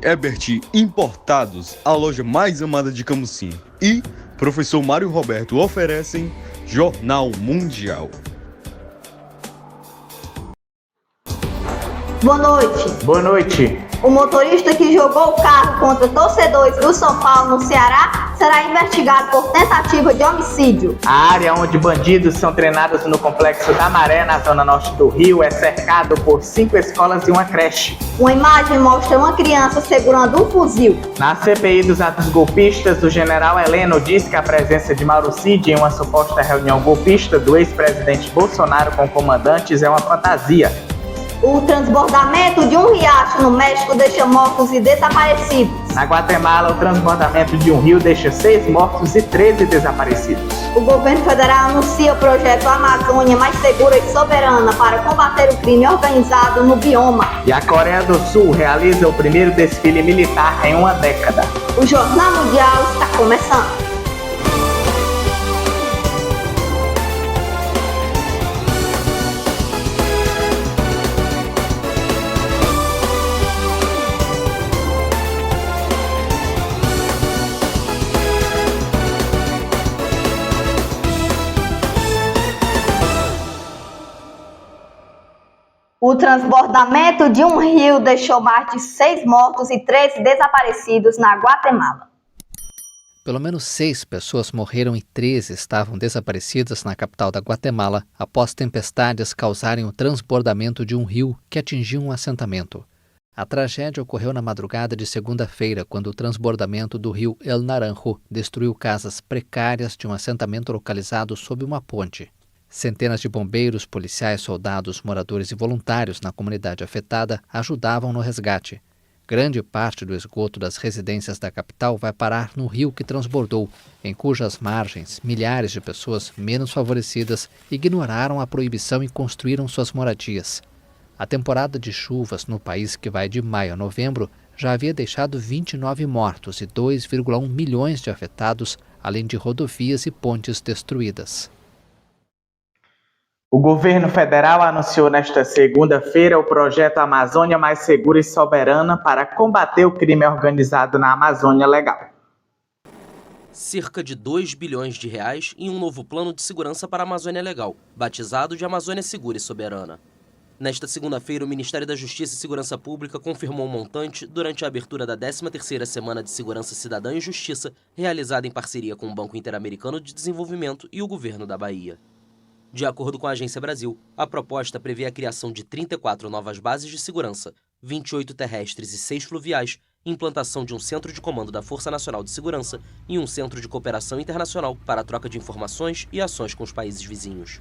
Ebert Importados, a loja mais amada de Camusim, e Professor Mário Roberto oferecem Jornal Mundial. Boa noite. Boa noite. O motorista que jogou o carro contra torcedores do São Paulo, no Ceará, será investigado por tentativa de homicídio. A área onde bandidos são treinados no Complexo da Maré, na zona norte do Rio, é cercado por 5 escolas e uma creche. Uma imagem mostra uma criança segurando um fuzil. Na CPI dos atos golpistas, o general Heleno diz que a presença de Mauro Cid em uma suposta reunião golpista do ex-presidente Bolsonaro com comandantes é uma fantasia. O transbordamento de um riacho no México deixa mortos e desaparecidos. Na Guatemala, o transbordamento de um rio deixa 6 mortos e 13 desaparecidos. O governo federal anuncia o projeto Amazônia Mais Segura e Soberana para combater o crime organizado no bioma. E a Coreia do Sul realiza o primeiro desfile militar em uma década. O Jornal Mundial está começando. O transbordamento de um rio deixou mais de 6 mortos e 13 desaparecidos na Guatemala. Pelo menos 6 pessoas morreram e 13 estavam desaparecidas na capital da Guatemala após tempestades causarem o transbordamento de um rio que atingiu um assentamento. A tragédia ocorreu na madrugada de segunda-feira, quando o transbordamento do rio El Naranjo destruiu casas precárias de um assentamento localizado sob uma ponte. Centenas de bombeiros, policiais, soldados, moradores e voluntários na comunidade afetada ajudavam no resgate. Grande parte do esgoto das residências da capital vai parar no rio que transbordou, em cujas margens milhares de pessoas menos favorecidas ignoraram a proibição e construíram suas moradias. A temporada de chuvas no país, que vai de maio a novembro, já havia deixado 29 mortos e 2,1 milhões de afetados, além de rodovias e pontes destruídas. O governo federal anunciou nesta segunda-feira o projeto Amazônia Mais Segura e Soberana para combater o crime organizado na Amazônia Legal. Cerca de 2 bilhões de reais em um novo plano de segurança para a Amazônia Legal, batizado de Amazônia Segura e Soberana. Nesta segunda-feira, o Ministério da Justiça e Segurança Pública confirmou o montante durante a abertura da 13ª Semana de Segurança Cidadã e Justiça, realizada em parceria com o Banco Interamericano de Desenvolvimento e o Governo da Bahia. De acordo com a Agência Brasil, a proposta prevê a criação de 34 novas bases de segurança, 28 terrestres e 6 fluviais, implantação de um centro de comando da Força Nacional de Segurança e um centro de cooperação internacional para a troca de informações e ações com os países vizinhos.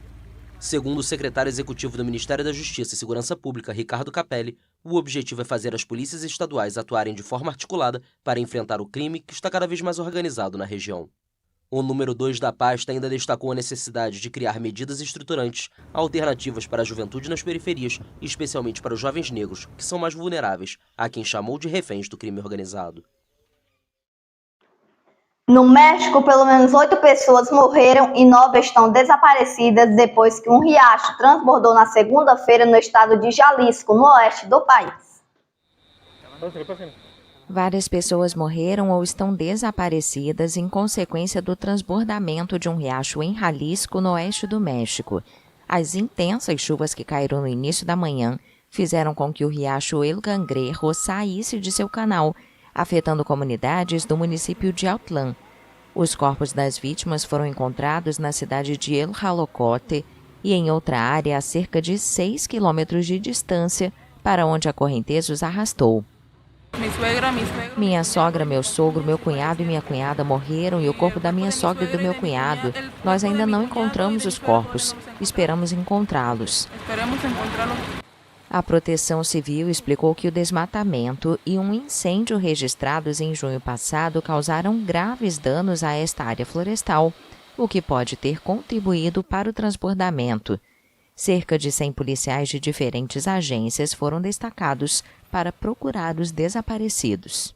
Segundo o secretário executivo do Ministério da Justiça e Segurança Pública, Ricardo Capelli, o objetivo é fazer as polícias estaduais atuarem de forma articulada para enfrentar o crime que está cada vez mais organizado na região. O número 2 da pasta ainda destacou a necessidade de criar medidas estruturantes, alternativas para a juventude nas periferias, especialmente para os jovens negros, que são mais vulneráveis, a quem chamou de reféns do crime organizado. No México, pelo menos 8 pessoas morreram e 9 estão desaparecidas depois que um riacho transbordou na segunda-feira no estado de Jalisco, no oeste do país. Várias pessoas morreram ou estão desaparecidas em consequência do transbordamento de um riacho em Jalisco, no oeste do México. As intensas chuvas que caíram no início da manhã fizeram com que o riacho El Cangrejo saísse de seu canal, afetando comunidades do município de Autlán. Os corpos das vítimas foram encontrados na cidade de El Jalocote e em outra área a cerca de 6 quilômetros de distância, para onde a correnteza os arrastou. Minha sogra, meu sogro, meu cunhado e minha cunhada morreram e o corpo da minha sogra e do meu cunhado. Nós ainda não encontramos os corpos. Esperamos encontrá-los. A Proteção Civil explicou que o desmatamento e um incêndio registrados em junho passado causaram graves danos a esta área florestal, o que pode ter contribuído para o transbordamento. Cerca de 100 policiais de diferentes agências foram destacados para procurar os desaparecidos.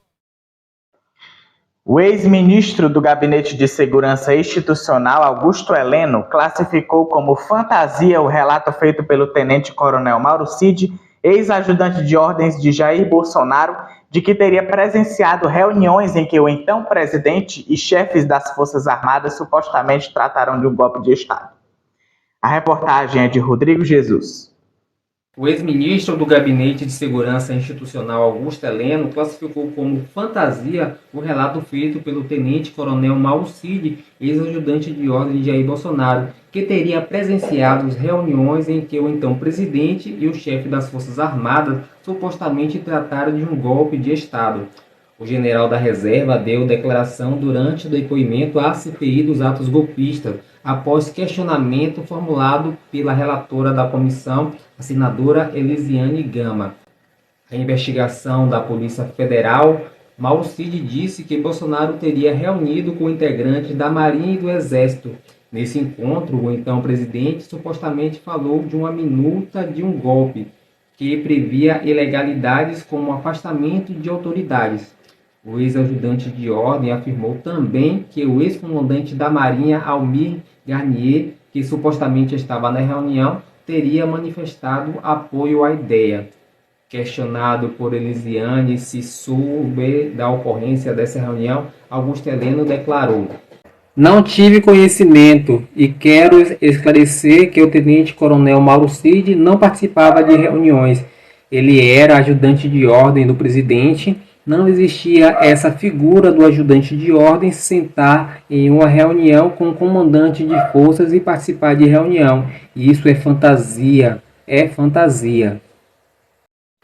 O ex-ministro do Gabinete de Segurança Institucional, Augusto Heleno, classificou como fantasia o relato feito pelo tenente-coronel Mauro Cid, ex-ajudante de ordens de Jair Bolsonaro, de que teria presenciado reuniões em que o então presidente e chefes das Forças Armadas supostamente trataram de um golpe de Estado. A reportagem é de Rodrigo Jesus. O ex-ministro do Gabinete de Segurança Institucional, Augusto Heleno, classificou como fantasia o relato feito pelo tenente-coronel Mauro Cid, ex-ajudante de ordem de Jair Bolsonaro, que teria presenciado as reuniões em que o então presidente e o chefe das Forças Armadas supostamente trataram de um golpe de Estado. O general da reserva deu declaração durante o depoimento à CPI dos atos golpistas, após questionamento formulado pela relatora da comissão, a senadora Elisiane Gama. A investigação da Polícia Federal, Mauro Cid disse que Bolsonaro teria reunido com integrantes da Marinha e do Exército. Nesse encontro, o então presidente supostamente falou de uma minuta de um golpe, que previa ilegalidades como afastamento de autoridades. O ex-ajudante de ordem afirmou também que o ex-comandante da Marinha, Almir Garnier, que supostamente estava na reunião, teria manifestado apoio à ideia. Questionado por Elisiane se soube da ocorrência dessa reunião, Augusto Heleno declarou: "Não tive conhecimento e quero esclarecer que o tenente-coronel Mauro Cid não participava de reuniões. Ele era ajudante de ordem do presidente. Não existia essa figura do ajudante de ordem sentar em uma reunião com o comandante de forças e participar de reunião. Isso é fantasia, é fantasia."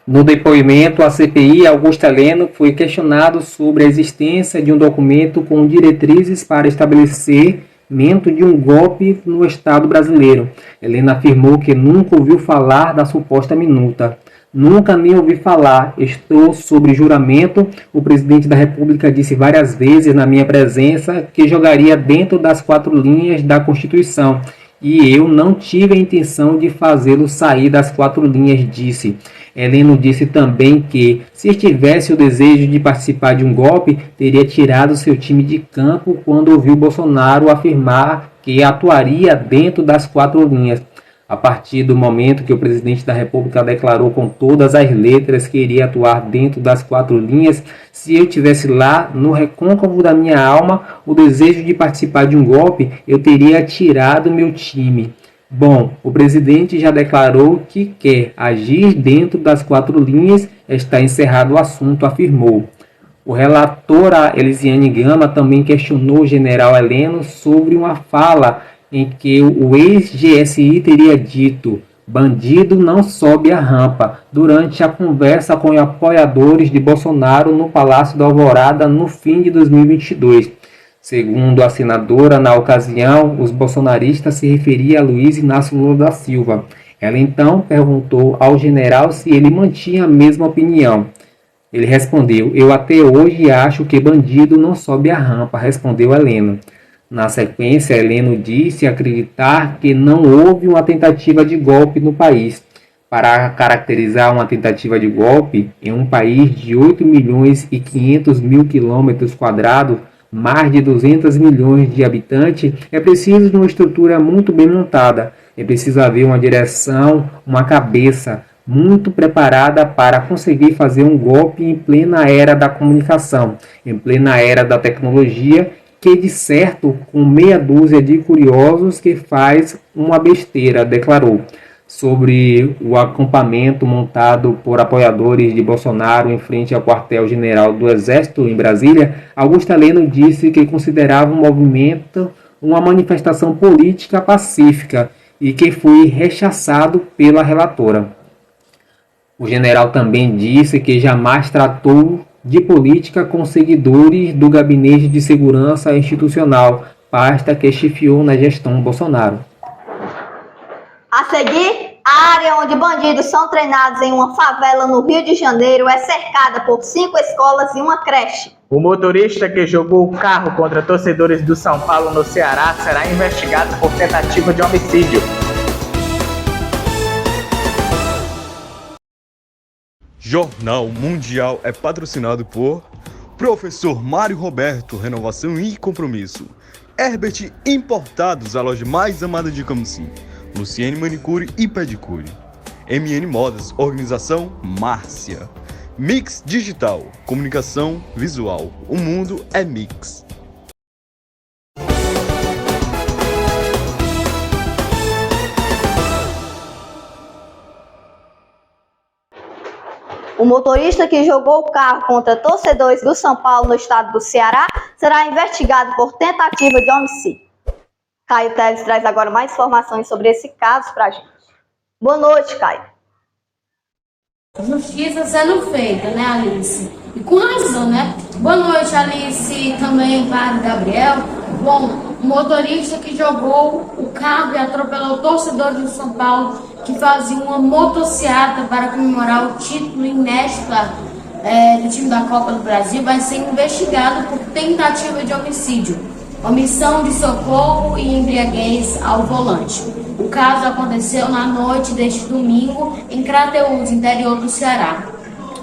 No depoimento à CPI, Augusto Heleno foi questionado sobre a existência de um documento com diretrizes para estabelecimento de um golpe no Estado brasileiro. Heleno afirmou que nunca ouviu falar da suposta minuta. "Nunca nem ouvi falar, estou sob juramento." O presidente da República disse várias vezes na minha presença que jogaria dentro das 4 linhas da Constituição. E eu não tive a intenção de fazê-lo sair das 4 linhas, disse. Heleno disse também que, se tivesse o desejo de participar de um golpe, teria tirado seu time de campo quando ouviu Bolsonaro afirmar que atuaria dentro das 4 linhas. A partir do momento que o presidente da República declarou com todas as letras que iria atuar dentro das 4 linhas, se eu tivesse lá no recôncavo da minha alma o desejo de participar de um golpe, eu teria tirado meu time. Bom, o presidente já declarou que quer agir dentro das 4 linhas, está encerrado o assunto, afirmou. O relator, a Elisiane Gama, também questionou o general Heleno sobre uma fala em que o ex-GSI teria dito: "Bandido não sobe a rampa", durante a conversa com apoiadores de Bolsonaro no Palácio da Alvorada no fim de 2022. Segundo a senadora, na ocasião, os bolsonaristas se referiam a Luiz Inácio Lula da Silva. Ela então perguntou ao general se ele mantinha a mesma opinião. Ele respondeu: "Eu até hoje acho que bandido não sobe a rampa", respondeu Heleno. Na sequência, Heleno disse acreditar que não houve uma tentativa de golpe no país. Para caracterizar uma tentativa de golpe em um país de 8.500.000 km², mais de 200 milhões de habitantes, é preciso de uma estrutura muito bem montada. É preciso haver uma direção, uma cabeça muito preparada para conseguir fazer um golpe em plena era da comunicação, em plena era da tecnologia, que de certo, com meia dúzia de curiosos que faz uma besteira", declarou. Sobre o acampamento montado por apoiadores de Bolsonaro em frente ao quartel-general do Exército em Brasília, Augusto Heleno disse que considerava o movimento uma manifestação política pacífica e que foi rechaçado pela relatora. O general também disse que jamais tratou de política com seguidores do Gabinete de Segurança Institucional, pasta que chefiou na gestão Bolsonaro. A seguir, a área onde bandidos são treinados em uma favela no Rio de Janeiro é cercada por 5 escolas e uma creche. O motorista que jogou o carro contra torcedores do São Paulo no Ceará será investigado por tentativa de homicídio. Jornal Mundial é patrocinado por Professor Mário Roberto, Renovação e Compromisso. Herbert Importados, a loja mais amada de Camusim. Luciene Manicure e Pedicure. MN Modas, Organização Márcia. Mix Digital, comunicação visual. O mundo é mix. O motorista que jogou o carro contra torcedores do São Paulo no estado do Ceará será investigado por tentativa de homicídio. Caio Teles traz agora mais informações sobre esse caso pra gente. Boa noite, Caio. Justiça sendo feita, né, Alice? E com razão, né? Boa noite, Alice, e também para o Gabriel. Bom, o motorista que jogou o carro e atropelou torcedores do São Paulo que faziam uma motociata para comemorar o título inédito do time da Copa do Brasil vai ser investigado por tentativa de homicídio, omissão de socorro e embriaguez ao volante. O caso aconteceu na noite deste domingo em Crateús, interior do Ceará.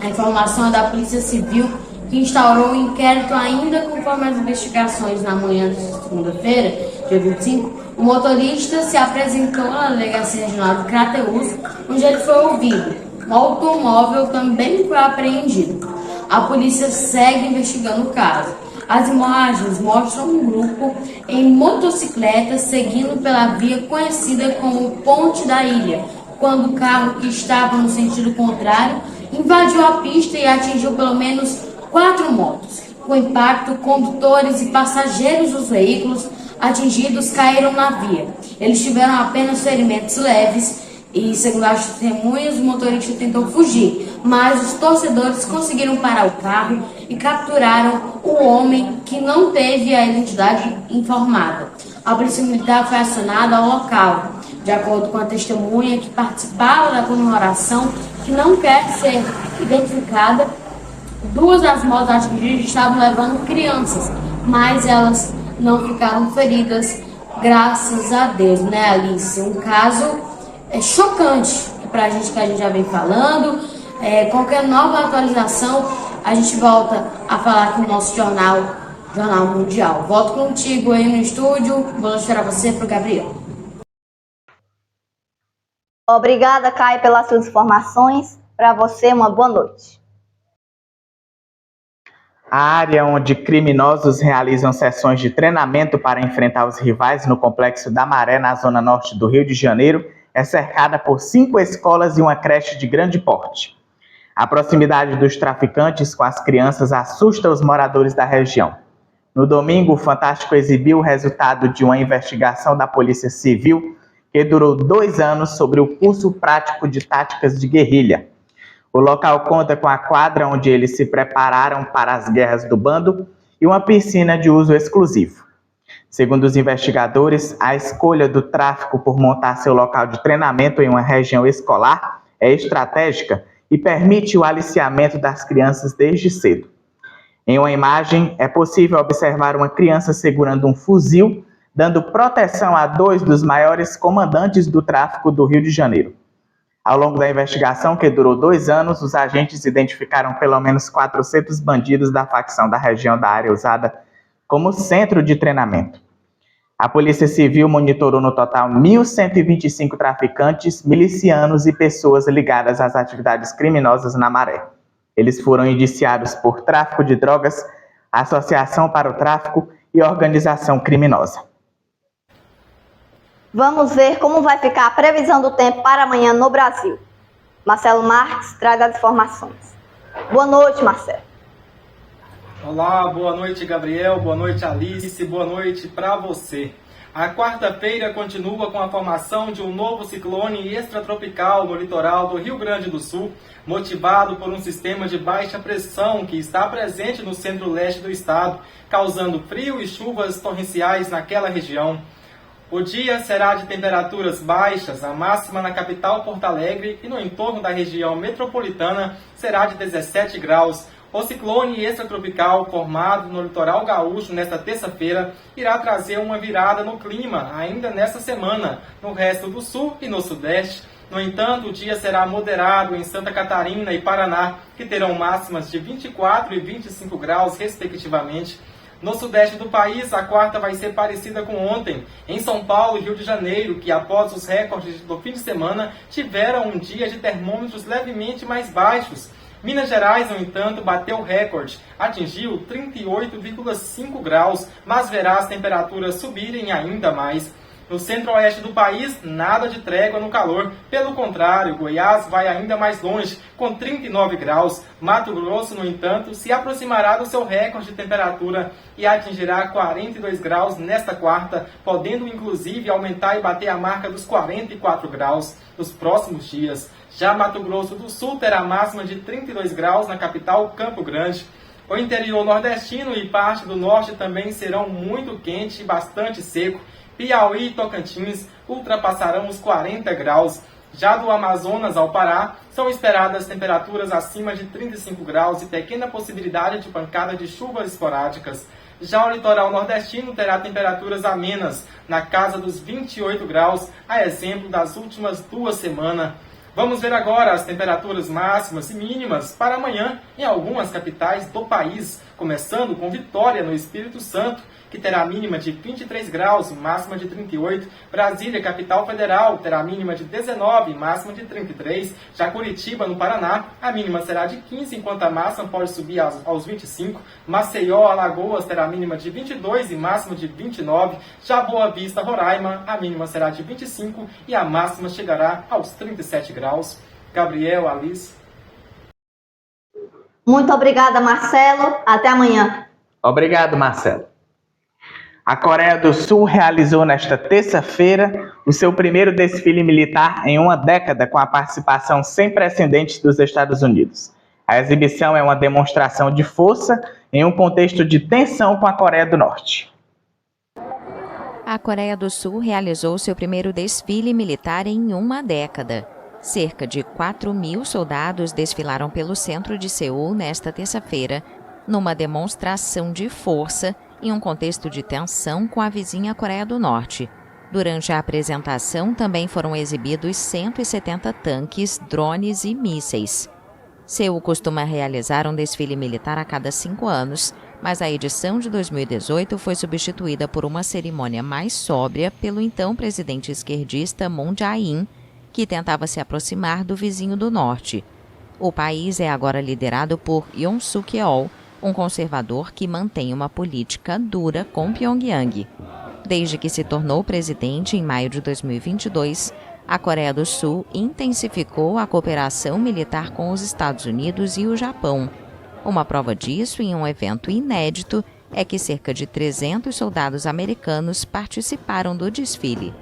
A informação é da Polícia Civil, que instaurou um inquérito ainda conforme as investigações na manhã de segunda-feira, dia 25. O motorista se apresentou na Delegacia Regional de Crateús, onde ele foi ouvido. O automóvel também foi apreendido. A polícia segue investigando o caso. As imagens mostram um grupo em motocicleta seguindo pela via conhecida como Ponte da Ilha, quando o carro que estava no sentido contrário invadiu a pista e atingiu pelo menos 4 motos. Com impacto, condutores e passageiros dos veículos atingidos caíram na via. Eles tiveram apenas ferimentos leves e, segundo as testemunhas, o motorista tentou fugir, mas os torcedores conseguiram parar o carro e capturaram o homem, que não teve a identidade informada. A polícia militar foi acionada ao local. De acordo com a testemunha que participava da comemoração, que não quer ser identificada, 2 das motos atingidas estavam levando crianças, mas elas não ficaram feridas, graças a Deus, né, Alice? Um caso chocante pra gente, que a gente já vem falando. Qualquer nova atualização, a gente volta a falar aqui no nosso Jornal Mundial. Volto contigo aí no estúdio, vou esperar você pro Gabriel. Obrigada, Caio, pelas suas informações. Para você, uma boa noite. A área onde criminosos realizam sessões de treinamento para enfrentar os rivais no Complexo da Maré, na zona norte do Rio de Janeiro, é cercada por 5 escolas e uma creche de grande porte. A proximidade dos traficantes com as crianças assusta os moradores da região. No domingo, o Fantástico exibiu o resultado de uma investigação da Polícia Civil que durou 2 anos sobre o curso prático de táticas de guerrilha. O local conta com a quadra onde eles se prepararam para as guerras do bando e uma piscina de uso exclusivo. Segundo os investigadores, a escolha do tráfico por montar seu local de treinamento em uma região escolar é estratégica e permite o aliciamento das crianças desde cedo. Em uma imagem, é possível observar uma criança segurando um fuzil, dando proteção a 2 dos maiores comandantes do tráfico do Rio de Janeiro. Ao longo da investigação, que durou 2 anos, os agentes identificaram pelo menos 400 bandidos da facção da região da área usada como centro de treinamento. A Polícia Civil monitorou no total 1.125 traficantes, milicianos e pessoas ligadas às atividades criminosas na Maré. Eles foram indiciados por tráfico de drogas, associação para o tráfico e organização criminosa. Vamos ver como vai ficar a previsão do tempo para amanhã no Brasil. Marcelo Marques traz as informações. Boa noite, Marcelo. Olá, boa noite, Gabriel, boa noite, Alice, boa noite para você. A quarta-feira continua com a formação de um novo ciclone extratropical no litoral do Rio Grande do Sul, motivado por um sistema de baixa pressão que está presente no centro-leste do estado, causando frio e chuvas torrenciais naquela região. O dia será de temperaturas baixas, a máxima na capital Porto Alegre e no entorno da região metropolitana será de 17 graus. O ciclone extratropical formado no litoral gaúcho nesta terça-feira irá trazer uma virada no clima ainda nesta semana, no resto do sul e no sudeste. No entanto, o dia será moderado em Santa Catarina e Paraná, que terão máximas de 24 e 25 graus, respectivamente. No sudeste do país, a quarta vai ser parecida com ontem. Em São Paulo e Rio de Janeiro, que após os recordes do fim de semana, tiveram um dia de termômetros levemente mais baixos. Minas Gerais, no entanto, bateu o recorde, atingiu 38,5 graus, mas verá as temperaturas subirem ainda mais. No centro-oeste do país, nada de trégua no calor. Pelo contrário, Goiás vai ainda mais longe, com 39 graus. Mato Grosso, no entanto, se aproximará do seu recorde de temperatura e atingirá 42 graus nesta quarta, podendo inclusive aumentar e bater a marca dos 44 graus nos próximos dias. Já Mato Grosso do Sul terá máxima de 32 graus na capital Campo Grande. O interior nordestino e parte do norte também serão muito quente e bastante seco. Piauí e Tocantins ultrapassarão os 40 graus. Já do Amazonas ao Pará, são esperadas temperaturas acima de 35 graus e pequena possibilidade de pancada de chuvas esporádicas. Já o litoral nordestino terá temperaturas amenas, na casa dos 28 graus, a exemplo das últimas 2 semanas. Vamos ver agora as temperaturas máximas e mínimas para amanhã em algumas capitais do país, começando com Vitória, no Espírito Santo, que terá mínima de 23 graus e máxima de 38. Brasília, capital federal, terá mínima de 19 e máxima de 33. Já Curitiba, no Paraná, a mínima será de 15, enquanto a máxima pode subir aos 25. Maceió, Alagoas, terá mínima de 22 e máxima de 29. Já Boa Vista, Roraima, a mínima será de 25 e a máxima chegará aos 37 graus. Gabriel, Alice. Muito obrigada, Marcelo. Até amanhã. Obrigado, Marcelo. A Coreia do Sul realizou nesta terça-feira o seu primeiro desfile militar em uma década com a participação sem precedentes dos Estados Unidos. A exibição é uma demonstração de força em um contexto de tensão com a Coreia do Norte. A Coreia do Sul realizou seu primeiro desfile militar em uma década. Cerca de 4.000 soldados desfilaram pelo centro de Seul nesta terça-feira, numa demonstração de força em um contexto de tensão com a vizinha Coreia do Norte. Durante a apresentação, também foram exibidos 170 tanques, drones e mísseis. Seul costuma realizar um desfile militar a cada 5 anos, mas a edição de 2018 foi substituída por uma cerimônia mais sóbria pelo então presidente esquerdista Moon Jae-in, que tentava se aproximar do vizinho do norte. O país é agora liderado por Yoon Suk-yeol, um conservador que mantém uma política dura com Pyongyang. Desde que se tornou presidente em maio de 2022, a Coreia do Sul intensificou a cooperação militar com os Estados Unidos e o Japão. Uma prova disso, em um evento inédito, é que cerca de 300 soldados americanos participaram do desfile.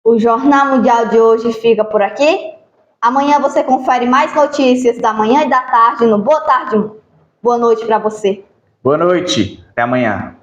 O Jornal Mundial de hoje fica por aqui. Amanhã você confere mais notícias da manhã e da tarde no Boa Tarde. Boa noite para você. Boa noite. Até amanhã.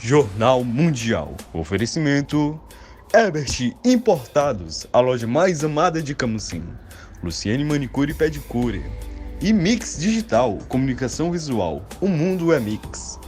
Jornal Mundial. Oferecimento Herbert Importados, a loja mais amada de Camusim. Luciane Manicure e Pedicure. E Mix Digital, comunicação visual. O mundo é Mix.